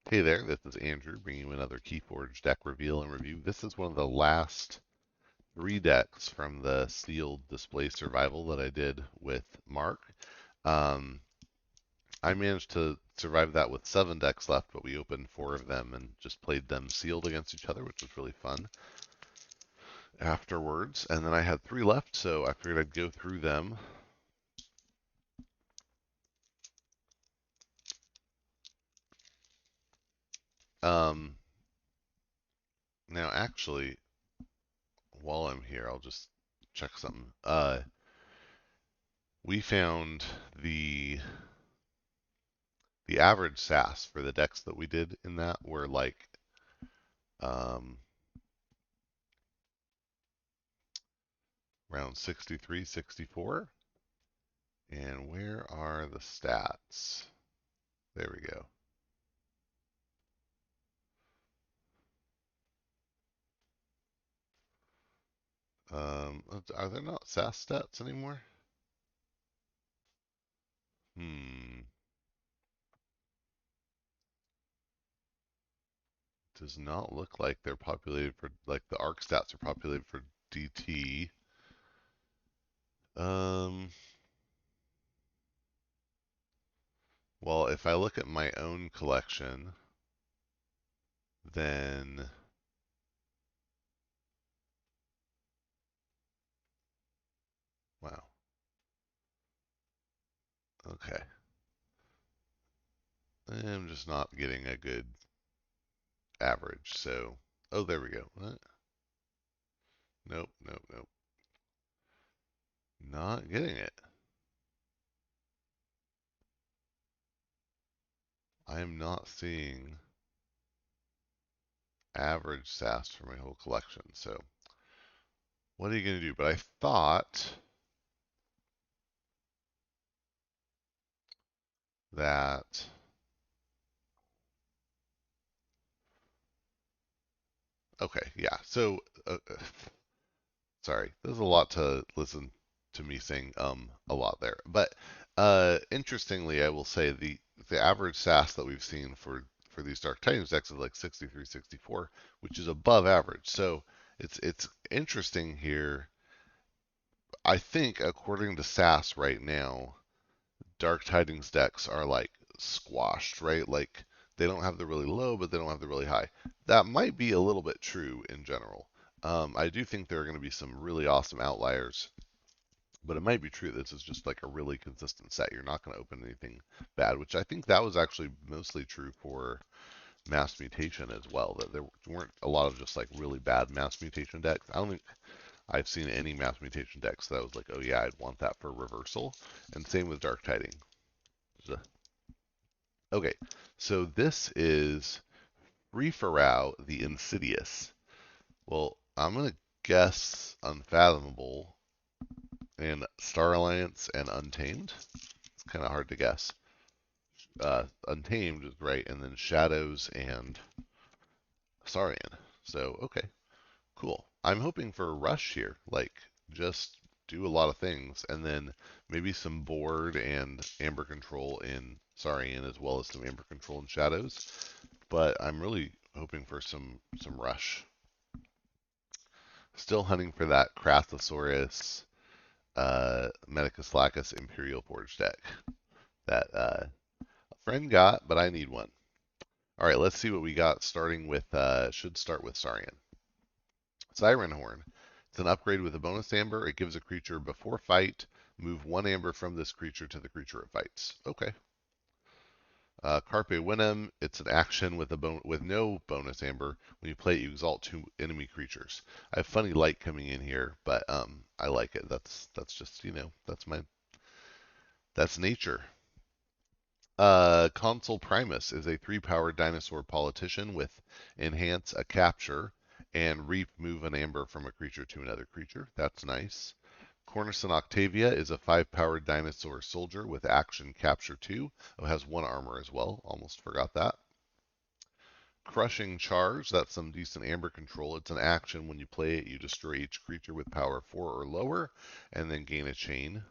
Hey there, this is Andrew bringing you another Keyforge deck reveal and review. This is one of the last 3 decks from the sealed display survival that I did with Mark. Um, I managed to survive that with 7 decks left, but we opened 4 of them and just played them sealed against each other, which was really fun afterwards. And then I had 3 left, so I figured I'd go through them. Um, Now, actually, while I'm here, I'll just check something. We found the average SAS for the decks that we did in that were like um, around 63, 64. And where are the stats? There we go. Are there not SAS stats anymore? Hmm. Does not look like they're populated for, like the ARC stats are populated for DT. Um, well, if I look at my own collection, then wow. Okay. I'm just not getting a good average. So, oh, there we go. What? Nope, nope, nope. Not getting it. I am not seeing average SAS for my whole collection. So, what are you going to do? But I thought that. Okay, yeah. So, sorry, there's a lot to listen to me saying a lot there. But interestingly, I will say the average SAS that we've seen for these Dark Titans decks is like 63, 64, which is above average. So it's interesting here. I think according to SAS right now, Dark Tidings decks are like squashed, right? Like they don't have the really low, but they don't have the really high. That might be a little bit true in general. I do think there are going to be some really awesome outliers, but it might be true this is just like a really consistent set. You're not going to open anything bad, which I think that was actually mostly true for Mass Mutation as well. That there weren't a lot of just like really bad Mass Mutation decks. I don't think I've seen any Mass Mutation decks that I was like, oh yeah, I'd want that for reversal. And same with Dark Tiding. Okay, so this is Freeferou the Insidious. Well, I'm going to guess Unfathomable and Star Alliance and Untamed. It's kind of hard to guess. Untamed is right, and then Shadows and Saurian. So, okay, cool. I'm hoping for a rush here, like just do a lot of things, and then maybe some board and Amber Control in Saurian as well as some Amber Control in Shadows. But I'm really hoping for some rush. Still hunting for that Crathosaurus, Medicaslacus Imperial Forge deck that a friend got, but I need one. All right, let's see what we got. Starting with should start with Saurian. Siren Horn. It's an upgrade with a bonus amber. It gives a creature before fight. Move 1 amber from this creature to the creature it fights. Okay. Carpe Winnem, it's an action with with no bonus amber. When you play it, you exalt 2 enemy creatures. I have funny light coming in here, but I like it. That's just that's nature. Consul Primus is a 3-powered dinosaur politician with enhance a capture and remove an amber from a creature to another creature. That's nice. Cornison Octavia is a 5-powered dinosaur soldier with action capture 2. Oh, it has 1 armor as well. Almost forgot that. Crushing Charge, that's some decent amber control. It's an action. When you play it, you destroy each creature with power 4 or lower, and then gain a chain.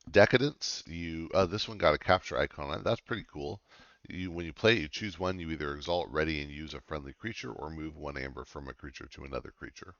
Decadence, this one got a capture icon on it. That's pretty cool. When you play it, you choose one. You either exalt, ready, and use a friendly creature, or move one amber from a creature to another creature.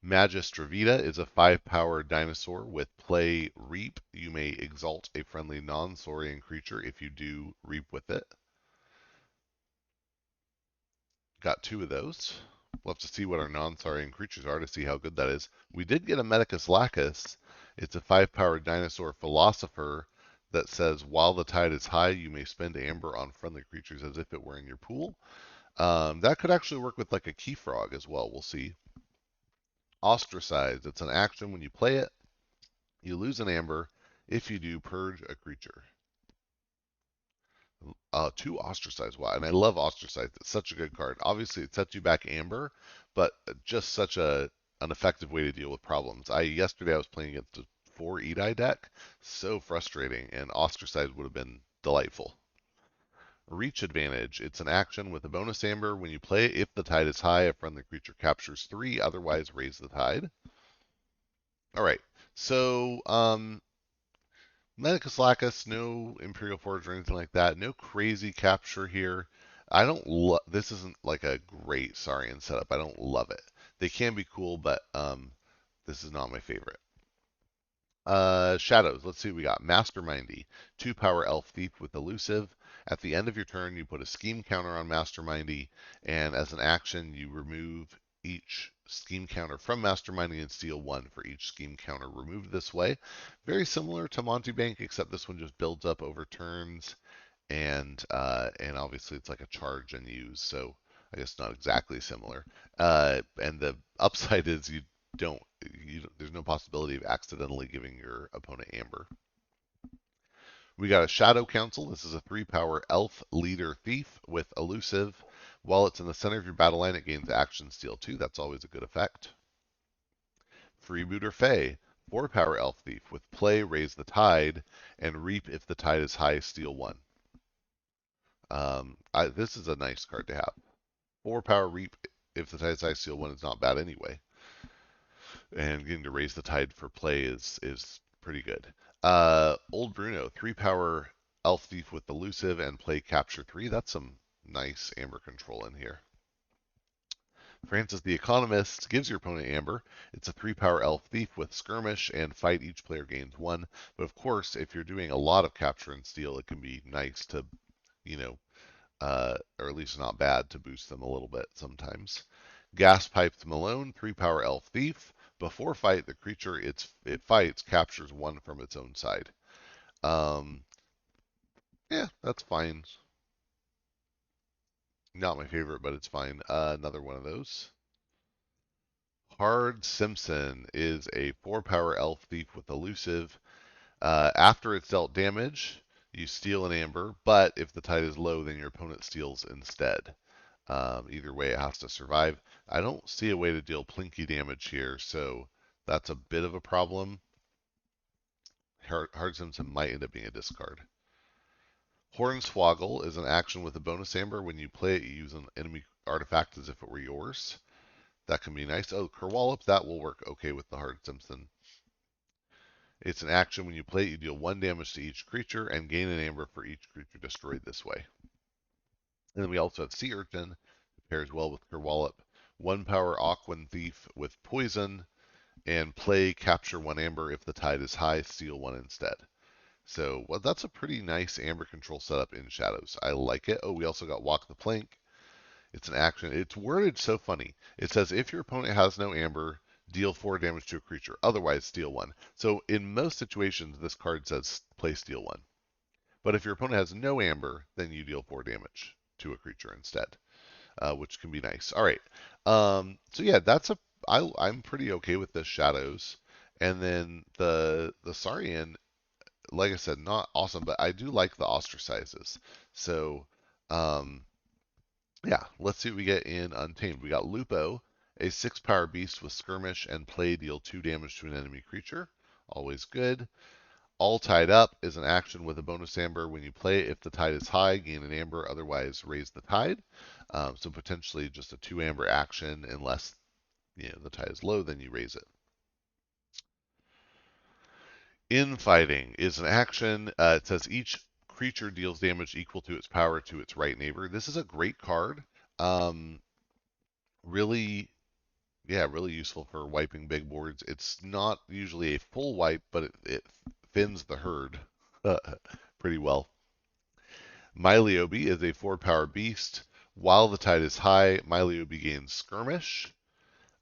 Magistravita is a 5-power dinosaur with play Reap. You may exalt a friendly non-saurian creature. If you do, Reap with it. Got 2 of those. We'll have to see what our non-saurian creatures are to see how good that is. We did get a Medicus Lacus. It's a 5-power dinosaur philosopher that says, while the tide is high, you may spend amber on friendly creatures as if it were in your pool. That could actually work with like a key frog as well. We'll see. Ostracize. It's an action when you play it. You lose an amber. If you do, purge a creature. 2 ostracize. Wow, and I love ostracize. It's such a good card. Obviously, it sets you back amber, but just such an effective way to deal with problems. Yesterday I was playing against a 4 Edai deck. So frustrating, and ostracize would have been delightful. Reach advantage. It's an action with a bonus amber. When you play it, if the tide is high, a friendly creature captures 3. Otherwise, raise the tide. All right. So, Medicus Lacus, no Imperial Forge or anything like that. No crazy capture here. I don't love. This isn't like a great Saurian setup. I don't love it. They can be cool, but this is not my favorite. Shadows. Let's see what we got. Mastermindy. 2-power elf thief with elusive. At the end of your turn, you put a scheme counter on Mastermindy, and as an action, you remove each scheme counter from Masterminding and steal 1 for each scheme counter removed this way. Very similar to Monty Bank, except this one just builds up over turns, and obviously it's like a charge and use, so I guess not exactly similar. And the upside is don't there's no possibility of accidentally giving your opponent amber. We got a Shadow Council. This is a 3-power elf leader thief with elusive. While it's in the center of your battle line, it gains action steal 2. That's always a good effect. Freebooter Fae. 4-power elf thief with play raise the tide and reap if the tide is high steal 1. This is a nice card to have. 4-power reap if the tide is high steal 1 is not bad anyway. And getting to raise the tide for play is pretty good. Old Bruno, 3-power elf thief with elusive and play capture 3. That's some nice amber control in here. Francis the Economist gives your opponent amber. It's a 3-power elf thief with skirmish and fight. Each player gains 1. But of course, if you're doing a lot of capture and steal, it can be nice to, you know, or at least not bad to boost them a little bit sometimes. Gas Pipes Malone, 3-power elf thief. Before fight, the creature it fights captures 1 from its own side. Yeah, that's fine. Not my favorite, but it's fine. Another one of those. Hard Simpson is a 4-power elf thief with elusive. After it's dealt damage, you steal an amber, but if the tide is low, then your opponent steals instead. Either way, it has to survive. I don't see a way to deal plinky damage here, so that's a bit of a problem. Hard Simpson might end up being a discard. Hornswoggle is an action with a bonus amber. When you play it, you use an enemy artifact as if it were yours. That can be nice. Oh, Kerwallop, that will work okay with the Hard Simpson. It's an action when you play it, you deal 1 damage to each creature and gain an amber for each creature destroyed this way. And then we also have Sea Urchin. It pairs well with Kerwallop. 1-power Aquan Thief with poison and play capture 1 amber. If the tide is high, steal 1 instead. So, well, that's a pretty nice amber control setup in Shadows. I like it. Oh, we also got Walk the Plank. It's an action. It's worded so funny. It says if your opponent has no amber, deal 4 damage to a creature. Otherwise, steal 1. So in most situations, this card says play steal 1. But if your opponent has no amber, then you deal 4 damage to a creature instead, which can be nice. All right. So yeah, I'm pretty okay with the Shadows. And then the Saurian, like I said, not awesome, but I do like the ostracizes. So, yeah, let's see what we get in Untamed. We got Lupo, a 6-power beast with skirmish and play, deal 2 damage to an enemy creature. Always good. All Tied Up is an action with a bonus amber. When you play it, if the tide is high, gain an amber, otherwise raise the tide. So potentially just a 2 amber action unless the tide is low, then you raise it. Infighting is an action. It says each creature deals damage equal to its power to its right neighbor. This is a great card. Um, really, yeah, really useful for wiping big boards. It's not usually a full wipe, but it thins the herd pretty well. Myleobe is a 4-power beast. While the tide is high, Myleobe gains skirmish.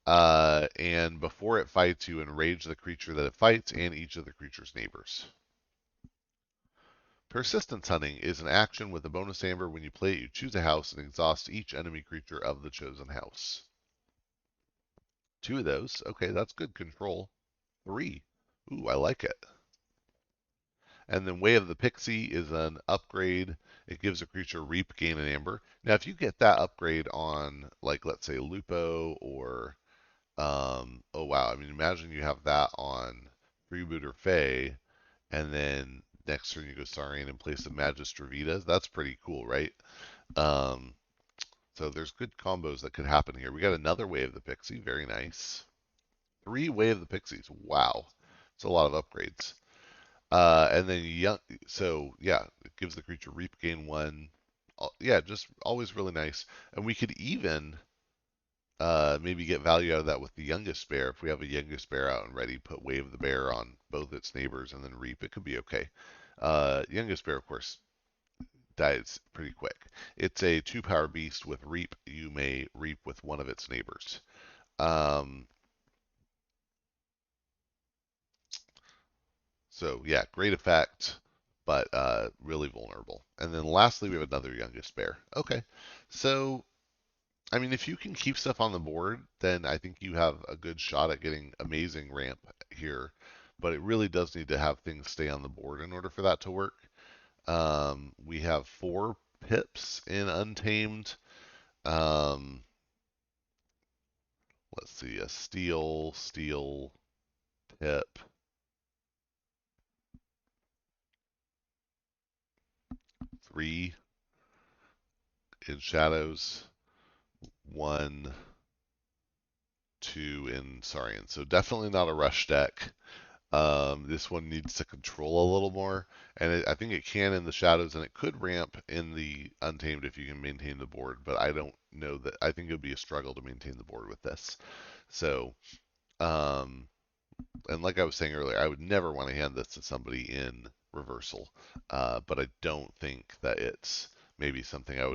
And before it fights, you enrage the creature that it fights and each of the creature's neighbors. Persistence hunting is an action with a bonus amber. When you play it, you choose a house and exhaust each enemy creature of the chosen house. 2 of those. Okay, that's good control. 3. Ooh, I like it. And then Way of the Pixie is an upgrade. It gives a creature Reap, gain an amber. Now, if you get that upgrade on, like, let's say Lupo or, oh wow, I mean, imagine you have that on Freebooter Fae, and then next turn you go Saurian in place of Magistravita. That's pretty cool, right? Um, so there's good combos that could happen here. We got another Way of the Pixie, very nice. 3 Way of the Pixies, wow. It's a lot of upgrades. And then young, so yeah, it gives the creature Reap, gain 1. Yeah, just always really nice. And we could even maybe get value out of that with the youngest bear. If we have a youngest bear out and ready, put Wave the Bear on both its neighbors and then Reap. It could be okay. Youngest bear, of course, dies pretty quick. It's a 2-power beast with Reap. You may Reap with one of its neighbors. Um, so yeah, great effect, but really vulnerable. And then lastly, we have another youngest bear. Okay, so I mean, if you can keep stuff on the board, then I think you have a good shot at getting amazing ramp here. But it really does need to have things stay on the board in order for that to work. We have 4 pips in Untamed. Um, let's see, a steel, pip, 3 in Shadows, 1, 2 in Saurian. So definitely not a rush deck. This one needs to control a little more, and I think it can in the Shadows, and it could ramp in the Untamed if you can maintain the board. But I don't know that. I think it would be a struggle to maintain the board with this. So, um, and like I was saying earlier, I would never want to hand this to somebody in reversal. But I don't think that it's maybe something I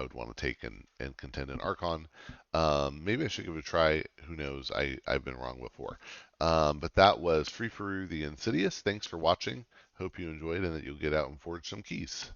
would want to take and contend in Archon. Maybe I should give it a try. Who knows? I've been wrong before. But that was Freeferou the Insidious. Thanks for watching. Hope you enjoyed and that you'll get out and forge some keys.